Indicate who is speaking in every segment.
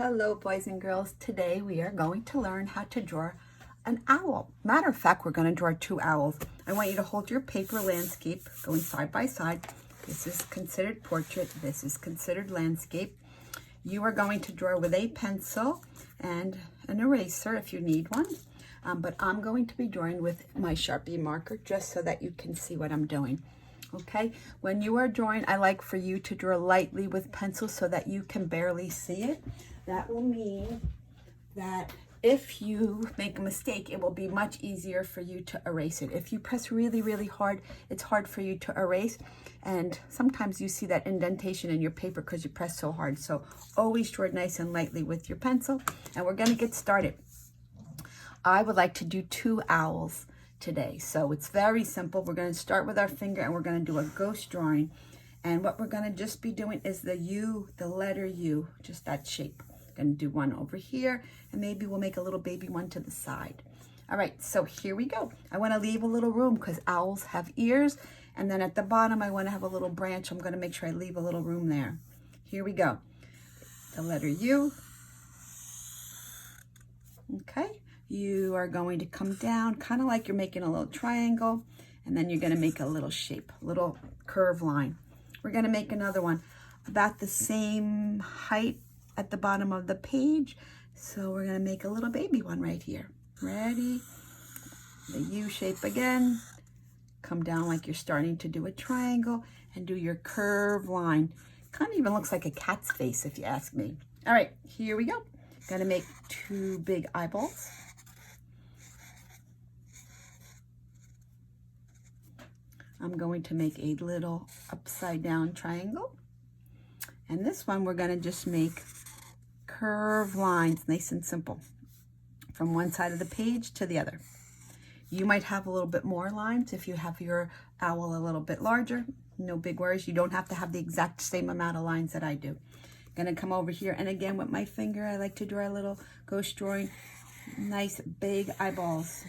Speaker 1: Hello, boys and girls. Today we are going to learn how to draw an owl. Matter of fact, we're going to draw two owls. I want you to hold your paper landscape going side by side. This is considered portrait. This is considered landscape. You are going to draw with a pencil and an eraser if you need one. But I'm going to be drawing with my Sharpie marker just so that you can see what I'm doing. Okay, when you are drawing, I like for you to draw lightly with pencil so that you can barely see it. That will mean that if you make a mistake, it will be much easier for you to erase it. If you press really, really hard, it's hard for you to erase. And sometimes you see that indentation in your paper because you press so hard. So always draw nice and lightly with your pencil. And we're going to get started. I would like to do two owls today. So it's very simple. We're going to start with our finger and we're going to do a ghost drawing. And what we're going to just be doing is the U, the letter U, just that shape. Going to do one over here and maybe we'll make a little baby one to the side. All right, so here we go. I want to leave a little room because owls have ears, and then at the bottom I want to have a little branch. I'm going to make sure I leave a little room there. Here we go. The letter U. Okay, you are going to come down kind of like you're making a little triangle, and then you're going to make a little shape, a little curve line. We're going to make another one about the same height at the bottom of the page. So we're going to make a little baby one right here. Ready? The U shape again. Come down like you're starting to do a triangle and do your curve line. Kind of even looks like a cat's face if you ask me. All right, here we go. Going to make two big eyeballs. I'm going to make a little upside down triangle. And this one we're going to just make curved lines, nice and simple, from one side of the page to the other. You might have a little bit more lines if you have your owl a little bit larger. No big worries. You don't have to have the exact same amount of lines that I do. Gonna come over here, and again with my finger, I like to draw a little ghost drawing, nice big eyeballs.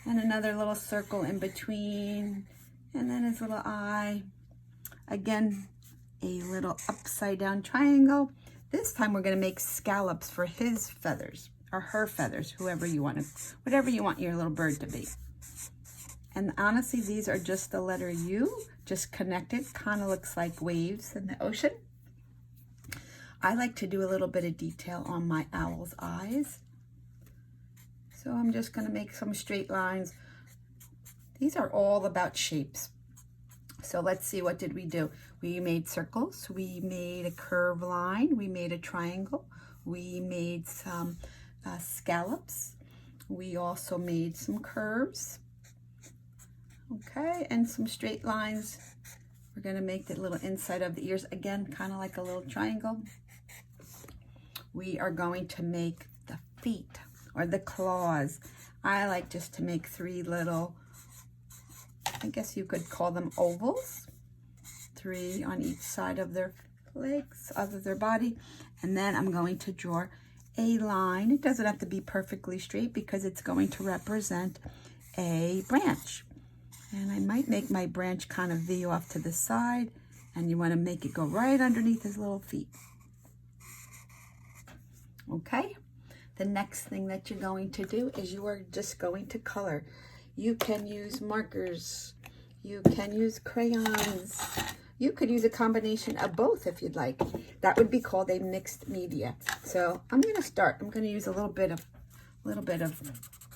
Speaker 1: And another little circle in between, and then his little eye. Again, a little upside down triangle. This time we're going to make scallops for his feathers or her feathers, whatever you want your little bird to be. And honestly, these are just the letter U, just connected, kind of looks like waves in the ocean. I like to do a little bit of detail on my owl's eyes. So I'm just going to make some straight lines. These are all about shapes. So let's see, what did we do? We made circles, we made a curved line, we made a triangle, we made some scallops, we also made some curves, okay, and some straight lines. We're going to make the little inside of the ears, again, kind of like a little triangle. We are going to make the feet or the claws. I like just to make three little, I guess you could call them ovals, three on each side of their legs, of their body. And then I'm going to draw a line. It doesn't have to be perfectly straight because it's going to represent a branch. And I might make my branch kind of V off to the side, and you want to make it go right underneath his little feet. Okay, the next thing that you're going to do is you are just going to color. You can use markers, you can use crayons, you could use a combination of both if you'd like. That would be called a mixed media. So I'm going to start. I'm going to use a little bit of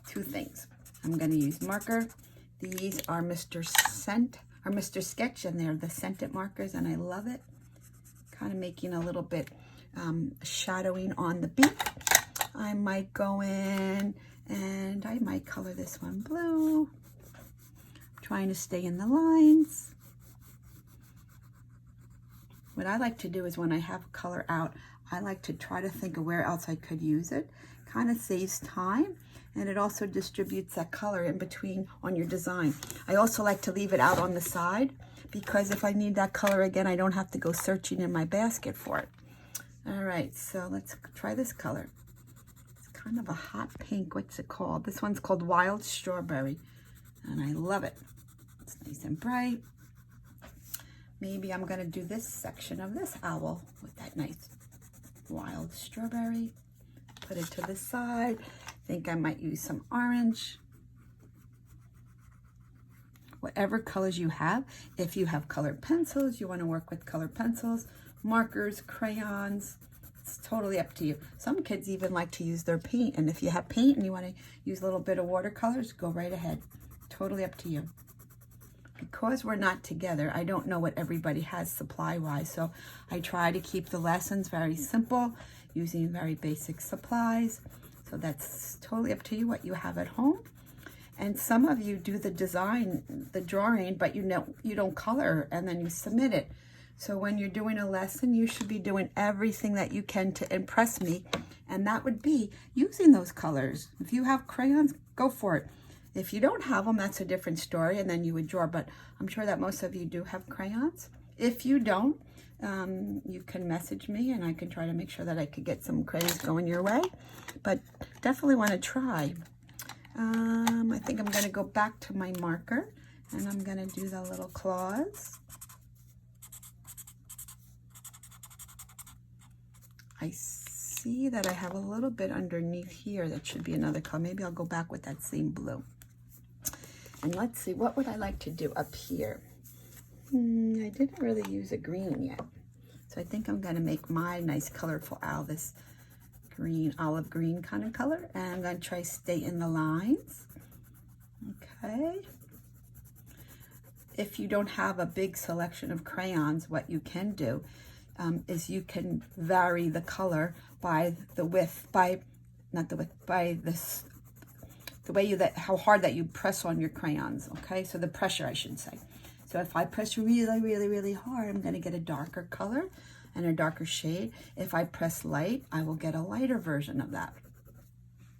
Speaker 1: two things. I'm going to use marker. These are Mr. Sketch, and they're the scented markers, and I love it. Kind of making a little bit shadowing on the beak. I might go in and I might color this one blue. I'm trying to stay in the lines. What I like to do is when I have color out, I like to try to think of where else I could use it. Kind of saves time, and it also distributes that color in between on your design. I also like to leave it out on the side because if I need that color again, I don't have to go searching in my basket for it. All right, so let's try this color. It's kind of a hot pink. What's it called? This one's called Wild Strawberry, and I love it. It's nice and bright. Maybe I'm going to do this section of this owl with that nice wild strawberry. Put it to the side. Think I might use some orange. Whatever colors you have. If you have colored pencils, you want to work with colored pencils, markers, crayons. It's totally up to you. Some kids even like to use their paint. And if you have paint and you want to use a little bit of watercolors, go right ahead. Totally up to you. Because we're not together, I don't know what everybody has supply-wise. So I try to keep the lessons very simple, using very basic supplies. So that's totally up to you what you have at home. And some of you do the design, the drawing, but you don't color, and then you submit it. So when you're doing a lesson, you should be doing everything that you can to impress me. And that would be using those colors. If you have crayons, go for it. If you don't have them, that's a different story, and then you would draw. But I'm sure that most of you do have crayons. If you don't, you can message me, and I can try to make sure that I could get some crayons going your way. But definitely want to try. I think I'm going to go back to my marker, and I'm going to do the little claws. I see that I have a little bit underneath here that should be another color. Maybe I'll go back with that same blue. And let's see, what would I like to do up here? I didn't really use a green yet. So I think I'm going to make my nice colorful owl this green, olive green kind of color. And I'm going to try stay in the lines. Okay. If you don't have a big selection of crayons, what you can do is you can vary the color by the width, by the way how hard that you press on your crayons, okay? So the pressure, I should say. So if I press really, really, really hard, I'm gonna get a darker color and a darker shade. If I press light, I will get a lighter version of that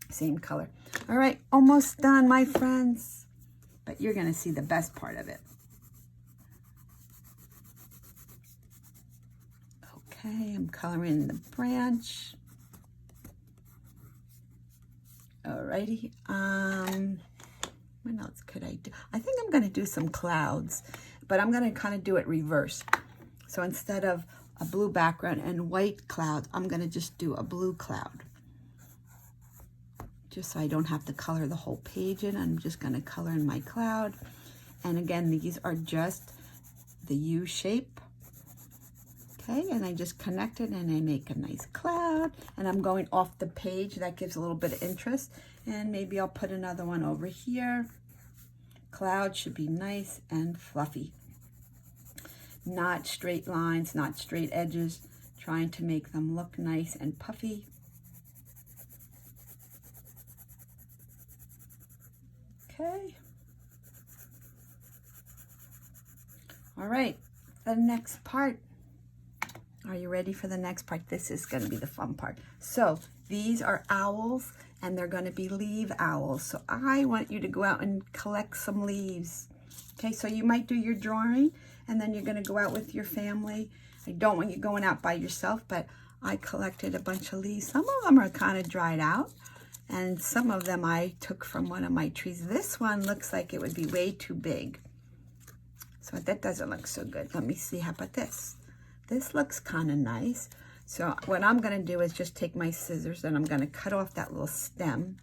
Speaker 1: same color. All right, almost done, my friends. But you're gonna see the best part of it. Okay, I'm coloring the branch. Alrighty, what else could I do? I think I'm gonna do some clouds, but I'm gonna kind of do it reverse. So instead of a blue background and white cloud, I'm gonna just do a blue cloud. Just so I don't have to color the whole page in, I'm just gonna color in my cloud. And again, these are just the U shape. Okay, and I just connect it and I make a nice cloud, and I'm going off the page. That gives a little bit of interest, and maybe I'll put another one over here. Cloud should be nice and fluffy. Not straight lines, not straight edges, trying to make them look nice and puffy. Okay. All right, the next part. Are you ready for the next part? This is going to be the fun part. So these are owls, and they're going to be leaf owls. So I want you to go out and collect some leaves. Okay, so you might do your drawing, and then you're going to go out with your family. I don't want you going out by yourself, but I collected a bunch of leaves. Some of them are kind of dried out, and some of them I took from one of my trees. This one looks like it would be way too big. So that doesn't look so good. Let me see, how about this? This looks kind of nice. So what I'm going to do is just take my scissors and I'm going to cut off that little stem.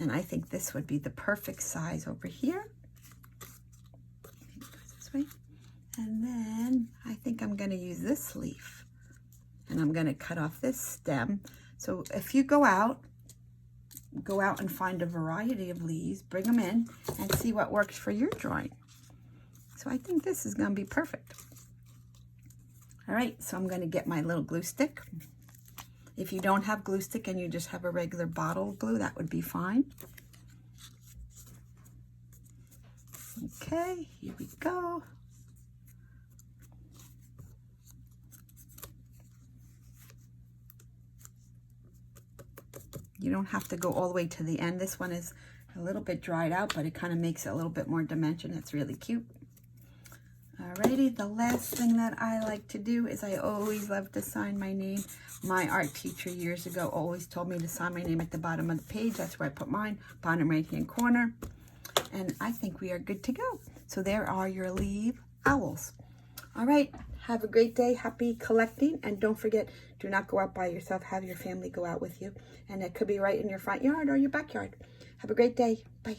Speaker 1: And I think this would be the perfect size over here. Maybe it goes this way. And then I think I'm going to use this leaf. And I'm going to cut off this stem. So if you go out and find a variety of leaves, bring them in and see what works for your drawing. So I think this is going to be perfect. All right, so I'm going to get my little glue stick. If you don't have glue stick and you just have a regular bottle of glue, that would be fine. Okay, here we go. You don't have to go all the way to the end. This one is a little bit dried out, but it kind of makes it a little bit more dimension. It's really cute. Alrighty, the last thing that I like to do is I always love to sign my name. My art teacher years ago always told me to sign my name at the bottom of the page. That's where I put mine, bottom right-hand corner. And I think we are good to go. So there are your leaf owls. All right, have a great day. Happy collecting. And don't forget Do not go out by yourself. Have your family go out with you. And it could be right in your front yard or your backyard. Have a great day. Bye.